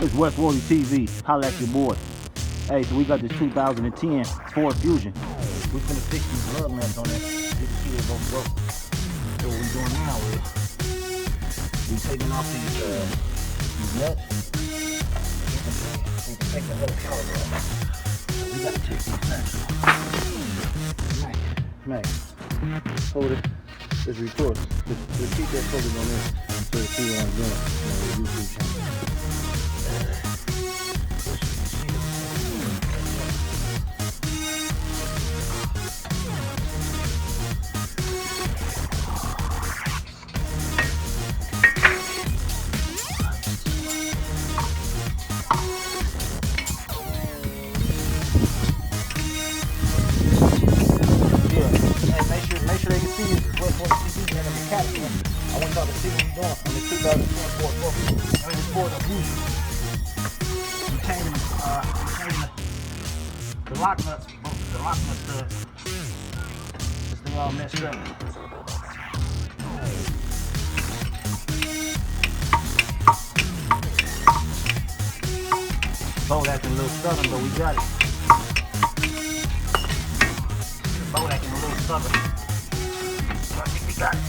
It's West Worldy TV. Holla at your boy. Hey, so we got this 2010 Ford Fusion. We're gonna fix these lug nuts on there. You can see they're both broke. So what we're doing now is we're taking off these nuts. We can take the whole caliber off. So we gotta take these nuts off. Mac, hold it. Just record. Just keep that focus on this so you see what I'm doing on the YouTube channel. Make sure they can see this West Worldy TV and the mechanic. I want y'all to see what we're doing on the 2010 Ford Fusion. I mean, this Ford Fusion. We're changing the lock nuts. The lock nuts studs. This thing all messed up. Bolt acting a little stubborn, but we got it. Bolt acting a little stubborn. I think we got it.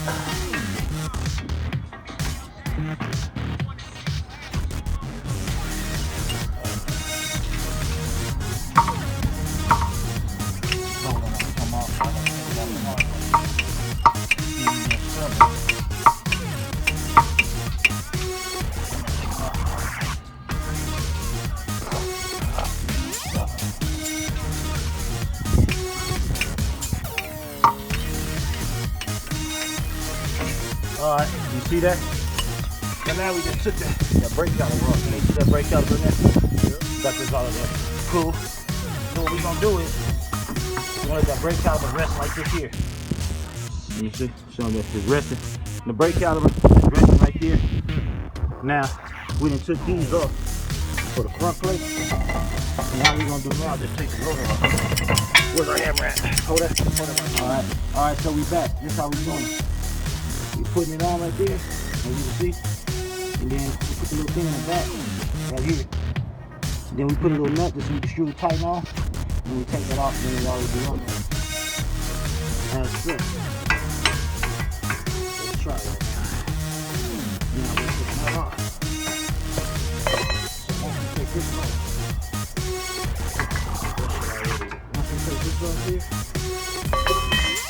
Alright, you see that? And now we just took that brake caliber off. You see that brake caliber in there? Got this all of there. Cool. So what we're gonna do is we're gonna let that brake caliber rest like this here. You see? Showing that it's resting. The brake caliber is resting right there. Now we done took these off for the front plate. And now we're gonna do now, just take the rotor off. Where's our hammer at? Hold that. Alright, so we back. This is how we doing it. We're putting it on right there, as you can see. And then we put the little thing in the back, right here. And then we put a little nut just so we can screw it tight on. And we take that off, and then it already be on there. That's it. Let's try that now. Now we'll put that off. So once we take this off, once we take this off here,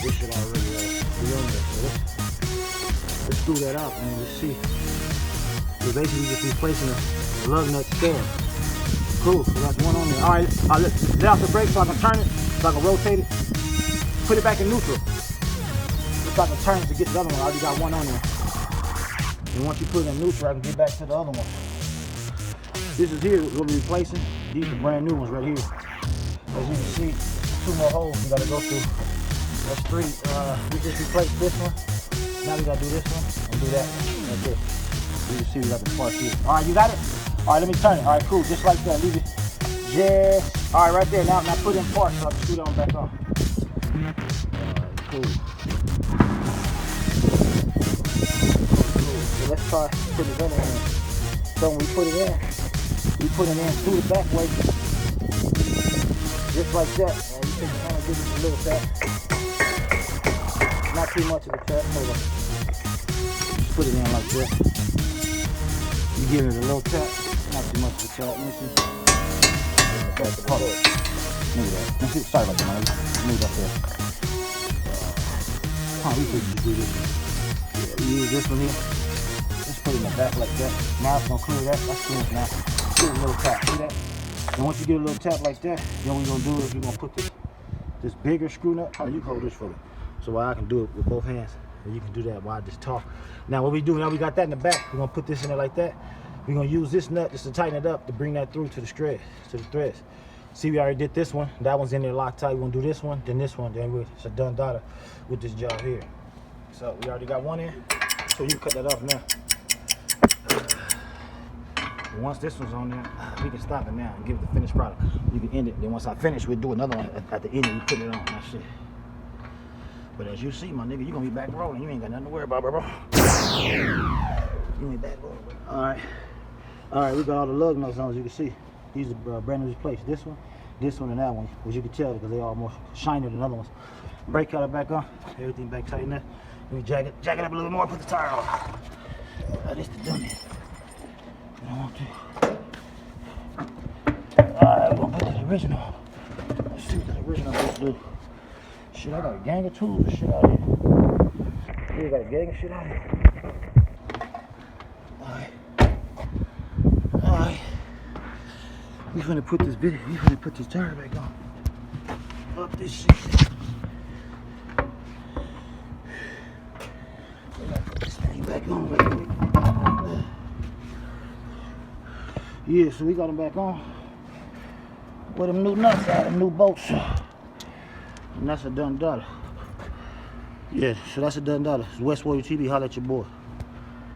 this should already be on there. So let's screw that out and we'll see. We're basically just replacing the lug nut stud. Cool, so that's one on there. Alright, let off the brake so I can turn it, so I can rotate it. Put it back in neutral. So I can turn it to get the other one. I already got one on there. And once you put it in neutral, I can get back to the other one. This is here, we'll be replacing. These are brand new ones right here. As you can see, 2 more holes we gotta go through. That's 3. We just replaced this one. Now we gotta do this one and do that. That's it. You can see we got the part here. Alright, you got it? Alright, let me turn it. Alright, cool. Just like that. Leave it. Just. Alright, right there. Now put it in park so I can screw that one back on. Alright, cool. So let's try put this other one in. So when we put it in through the back way. Just like that. And you take the hammer, give it a little tap. Not too much of a tap. Hold on. Just put it in like this. You give it a little tap. Not too much of a tap. Let me see. That's the part. Move that. Let me see. Sorry about that, man. Move that there. We could just do this one. Yeah, we use this one here. Just put it in the back like that. Now it's gonna clear that. That's clear now. Give it a little tap. See that? And once you get a little tap like that, then what we're gonna do is we're gonna put this bigger screw nut. Oh, you hold this for me. So I can do it with both hands. And you can do that while I just talk. Now what we do, now we got that in the back. We're gonna put this in there like that. We're gonna use this nut just to tighten it up to bring that through to the threads. See, we already did this one. That one's in there locked tight. We're gonna do this one, then this one, then it's a done daughter with this job here. So we already got one in. So you can cut that off now. And once this one's on there, we can stop it now and give it the finished product. You can end it. Then once I finish, we'll do another one at the end and we put it on. That's it. But as you see, my nigga, you're gonna be back rolling. You ain't got nothing to worry about, bro. You ain't back rolling. All right. Alright, we got all the lug nuts on, as you can see. These are brand new replaced. This one, and that one, as you can tell, because they are more shinier than other ones. Brake collar back on, everything back tight in there. Let me jack it up a little bit more, put the tire on. This the dummy. I don't want to. Alright, we're gonna put the original. Let's see what the original bitch do. Shit, I got a gang of tools and shit out here. Yeah, got a gang of shit out here. Alright. We finna put this tire back on. Up this shit. We gotta put this thing back on right quick. Yeah, so we got them back on. With them new nuts out, them new bolts. And that's a done dollar. Yeah, so that's a done dollar. It's West Warrior TV, holla at your boy.